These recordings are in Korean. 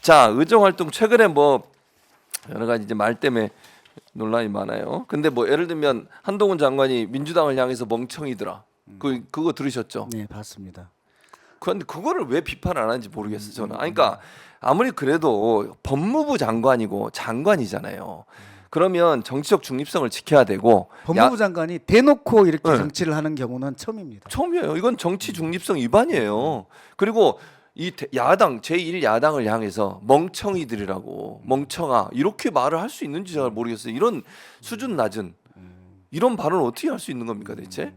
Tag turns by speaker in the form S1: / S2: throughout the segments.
S1: 자, 의정 활동 최근에 뭐 여러 가지 이제 말 때문에 논란이 많아요. 근데 뭐 예를 들면 한동훈 장관이 민주당을 향해서 멍청이더라. 그거 들으셨죠?
S2: 네, 봤습니다.
S1: 그런데 그거를 왜 비판 안 하는지 모르겠어요. 저는. 아니, 그러니까 아무리 그래도 법무부 장관이고 장관이잖아요. 그러면 정치적 중립성을 지켜야 되고
S2: 법무부 장관이 대놓고 이렇게
S1: 네.
S2: 정치를 하는 경우는 처음입니다.
S1: 처음이에요. 이건 정치 중립성 위반이에요. 그리고 이 야당 제1 야당을 향해서 멍청이들이라고 멍청아 이렇게 말을 할 수 있는지 잘 모르겠어요. 이런 수준 낮은 이런 발언을 어떻게 할 수 있는 겁니까 대체?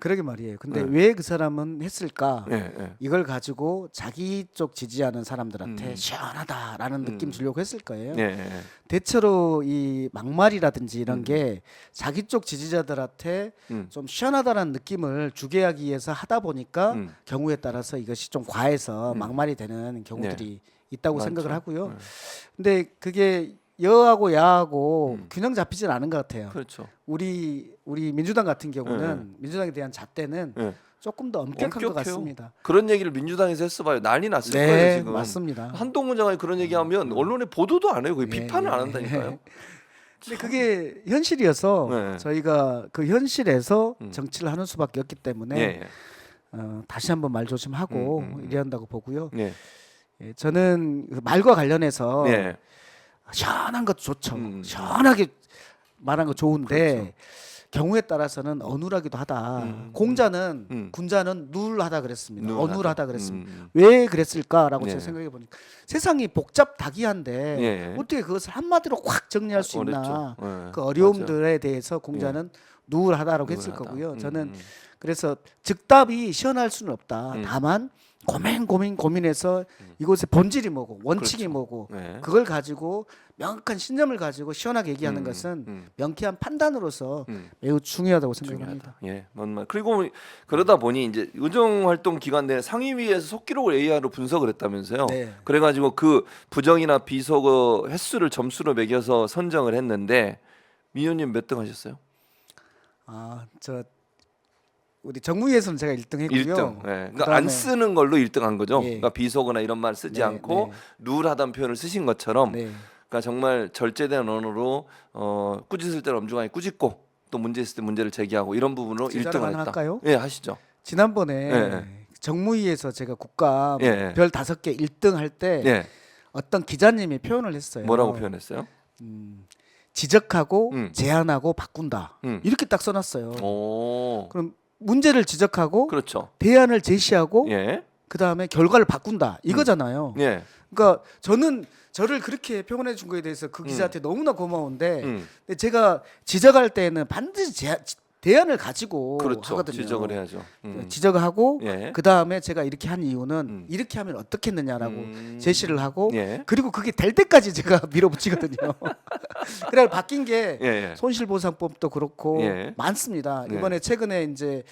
S2: 그러게 말이에요. 근데
S1: 네.
S2: 왜 그 사람은 했을까?
S1: 예, 예.
S2: 이걸 가지고 자기 쪽 지지하는 사람들한테
S1: 음.
S2: 시원하다라는 느낌 주려고 했을 거예요.
S1: 예, 예.
S2: 대체로 이 막말이라든지 이런 게 자기 쪽 지지자들한테 좀 시원하다라는 느낌을 주게 하기 위해서 하다 보니까 경우에 따라서 이것이 좀 과해서 막말이 되는 경우들이 있다고
S1: 많죠.
S2: 생각을 하고요.
S1: 네.
S2: 근데 그게 여하고 야하고 균형 잡히진 않은 것 같아요.
S1: 그렇죠.
S2: 우리 민주당 같은 경우는 민주당에 대한 잣대는
S1: 예.
S2: 조금 더 엄격한 것
S1: 엄격해요.
S2: 같습니다.
S1: 그런 얘기를 민주당에서 했어봐요. 난리 났을 거예요
S2: 네,
S1: 지금.
S2: 맞습니다.
S1: 한동훈 장관이 그런 얘기하면 언론에 보도도 안 해요. 거의
S2: 예,
S1: 비판을 안
S2: 예.
S1: 한다니까요.
S2: 근데 그게 현실이어서
S1: 네.
S2: 저희가 그 현실에서 정치를 하는 수밖에 없기 때문에
S1: 예,
S2: 다시 한번 말 조심하고 이래야 한다고 보고요.
S1: 예.
S2: 예, 저는 그 말과 관련해서
S1: 예.
S2: 시원한 것 좋죠. 시원하게 말한 거 좋은데
S1: 그렇죠.
S2: 경우에 따라서는 어눌하기도 하다. 공자는 군자는 누울하다 그랬습니다.
S1: 누울하다.
S2: 어눌하다 그랬습니다. 왜 그랬을까라고
S1: 예.
S2: 제가 생각해 보니까 세상이 복잡다기한데
S1: 예.
S2: 어떻게 그것을 한마디로 확 정리할 수 있나?
S1: 어렵죠. 예.
S2: 그 어려움들에 대해서 공자는 누울하다라고 했을
S1: 누울하다.
S2: 거고요. 저는 그래서 즉답이 시원할 수는 없다. 다만 고민해서 이곳의 본질이 뭐고 원칙이
S1: 그렇죠.
S2: 뭐고
S1: 네.
S2: 그걸 가지고 명확한 신념을 가지고 시원하게 얘기하는 것은 명쾌한 판단으로서 매우 중요하다고 생각합니다.
S1: 예, 뭔 말. 그리고 그러다 보니 이제 의정 활동 기간 내에 상임위에서 속기록을 AI로 분석을 했다면서요.
S2: 네.
S1: 그래가지고 그 부정이나 비속 그 횟수를 점수로 매겨서 선정을 했는데 민 의원님 몇 등 하셨어요?
S2: 저 우리 정무위에서는 제가 1등 했고요.
S1: 1등. 예. 그러니까
S2: 그다음에-
S1: 안 쓰는 걸로 1등 한 거죠.
S2: 예.
S1: 그러니까 비속어나 이런 말 쓰지
S2: 네,
S1: 않고
S2: 네.
S1: 누울하다는 표현을 쓰신 것처럼
S2: 네.
S1: 그러니까 정말 절제된 언어로 꾸짖을 때는 엄중하게 꾸짖고 또 문제 있을 때 문제를 제기하고 이런 부분으로
S2: 제
S1: 1등을
S2: 자랑
S1: 했다.
S2: 할까요?
S1: 예, 하시죠.
S2: 지난번에
S1: 예.
S2: 정무위에서 제가 국감
S1: 예.
S2: 별 5개 1등 할 때
S1: 예.
S2: 어떤 기자님이 표현을 했어요.
S1: 뭐라고 표현했어요?
S2: 지적하고
S1: 음.
S2: 제안하고 바꾼다. 이렇게 딱 써놨어요.
S1: 오.
S2: 그럼 문제를 지적하고
S1: 그렇죠.
S2: 대안을 제시하고
S1: 예.
S2: 그다음에 결과를 바꾼다. 이거잖아요.
S1: 예.
S2: 그러니까 저는 저를 그렇게 표현해 준 거에 대해서 그 기자한테 너무나 고마운데 근데 제가 지적할 때는 반드시 대안을 가지고
S1: 그렇죠.
S2: 하거든요.
S1: 지적을 해야죠.
S2: 지적을 하고
S1: 예.
S2: 그 다음에 제가 이렇게 한 이유는 이렇게 하면 어떻겠느냐라고 제시를 하고
S1: 예.
S2: 그리고 그게 될 때까지 제가 밀어붙이거든요. 그래 바뀐 게
S1: 예. 예.
S2: 손실보상법도 그렇고
S1: 예.
S2: 많습니다.
S1: 예.
S2: 이번에 최근에 이제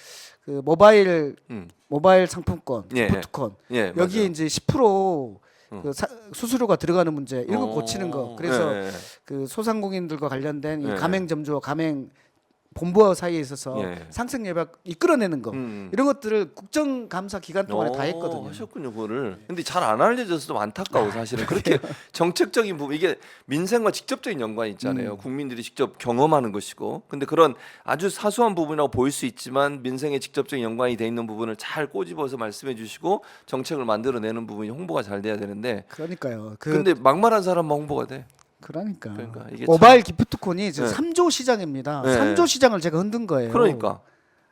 S2: 그 모바일 상품권,
S1: 예.
S2: 기프트콘
S1: 예.
S2: 여기에
S1: 맞아요.
S2: 이제 10% 그 수수료가 들어가는 문제 이런 거 고치는 거. 그래서
S1: 예.
S2: 그 소상공인들과 관련된 이
S1: 예.
S2: 가맹점주와 가맹 본부와 사이에 있어서
S1: 예.
S2: 상생 예약 이끌어내는 거 이런 것들을 국정감사 기간 동안에 다 했거든요.
S1: 하셨군요, 그거를. 근데 잘 안 알려져서 좀 안타까워 사실은. 그렇게 정책적인 부분 이게 민생과 직접적인 연관이 있잖아요. 국민들이 직접 경험하는 것이고. 근데 그런 아주 사소한 부분이라고 보일 수 있지만 민생에 직접적인 연관이 돼 있는 부분을 잘 꼬집어서 말씀해 주시고 정책을 만들어내는 부분이 홍보가 잘 돼야 되는데
S2: 그러니까요.
S1: 근데 막말한 사람만 홍보가 돼.
S2: 그러니까
S1: 이게
S2: 모바일 기프트콘이 지금
S1: 네.
S2: 3조 시장입니다.
S1: 네.
S2: 3조 시장을 제가 흔든 거예요.
S1: 그러니까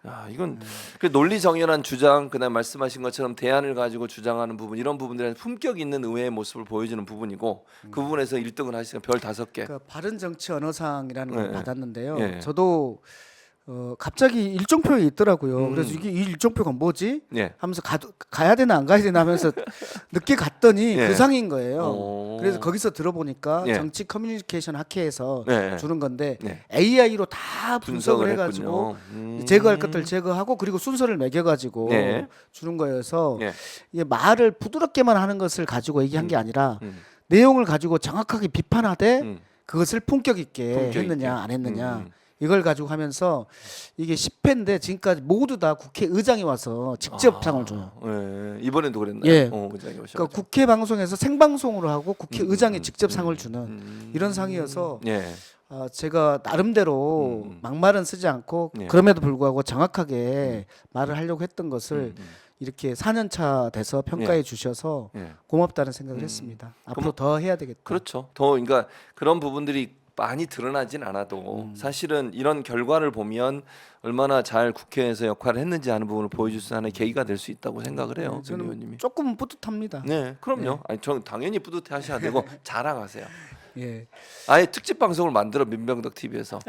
S1: 야, 이건 그 논리 정연한 주장, 그다음 말씀하신 것처럼 대안을 가지고 주장하는 부분 이런 부분들은 품격 있는 의회의 모습을 보여주는 부분이고 그 부분에서 1등을 하시니까 별 5개.
S2: 그 바른 정치 언어상이라는 걸
S1: 네.
S2: 받았는데요.
S1: 예.
S2: 저도 갑자기 일정표에 있더라고요. 그래서 이게 이 일정표가 뭐지?
S1: 예.
S2: 하면서 가야 되나 안 가야 되나 하면서 늦게 갔더니
S1: 예.
S2: 그 상인 거예요.
S1: 오.
S2: 그래서 거기서 들어보니까
S1: 예.
S2: 정치 커뮤니케이션 학회에서
S1: 예.
S2: 주는 건데
S1: 예.
S2: AI로 다 분석을 해가지고
S1: 했군요.
S2: 제거할 것들 제거하고 그리고 순서를 매겨가지고
S1: 예.
S2: 주는 거여서
S1: 예.
S2: 이게 말을 부드럽게만 하는 것을 가지고 얘기한 게 아니라 내용을 가지고 정확하게 비판하되 그것을 품격 있게
S1: 품격
S2: 했느냐
S1: 있게.
S2: 안 했느냐 이걸 가지고 하면서 이게 10회인데 지금까지 모두 다 국회의장이 와서 직접 상을 줘요.
S1: 예. 이번에도 그랬나요?
S2: 예.
S1: 의장이 오셔.
S2: 그러니까 국회 방송에서 생방송으로 하고 국회의장이 직접 상을 주는 이런 상이어서
S1: 예.
S2: 제가 나름대로 막말은 쓰지 않고
S1: 예.
S2: 그럼에도 불구하고 정확하게 말을 하려고 했던 것을 이렇게 4년 차 돼서 평가해 주셔서
S1: 예.
S2: 고맙다는 생각을 했습니다. 앞으로 더 해야 되겠다.
S1: 그렇죠. 더 그러니까 그런 부분들이 많이 드러나진 않아도 사실은 이런 결과를 보면 얼마나 잘 국회에서 역할을 했는지 하는 부분을 보여줄 수 있는 계기가 될 수 있다고 생각을 해요. 전
S2: 저는
S1: 의원님이.
S2: 조금 뿌듯합니다.
S1: 네, 그럼요. 아니, 전 당연히 뿌듯해하셔야 되고 자랑하세요.
S2: 예.
S1: 아예 특집 방송을 만들어 민병덕 TV에서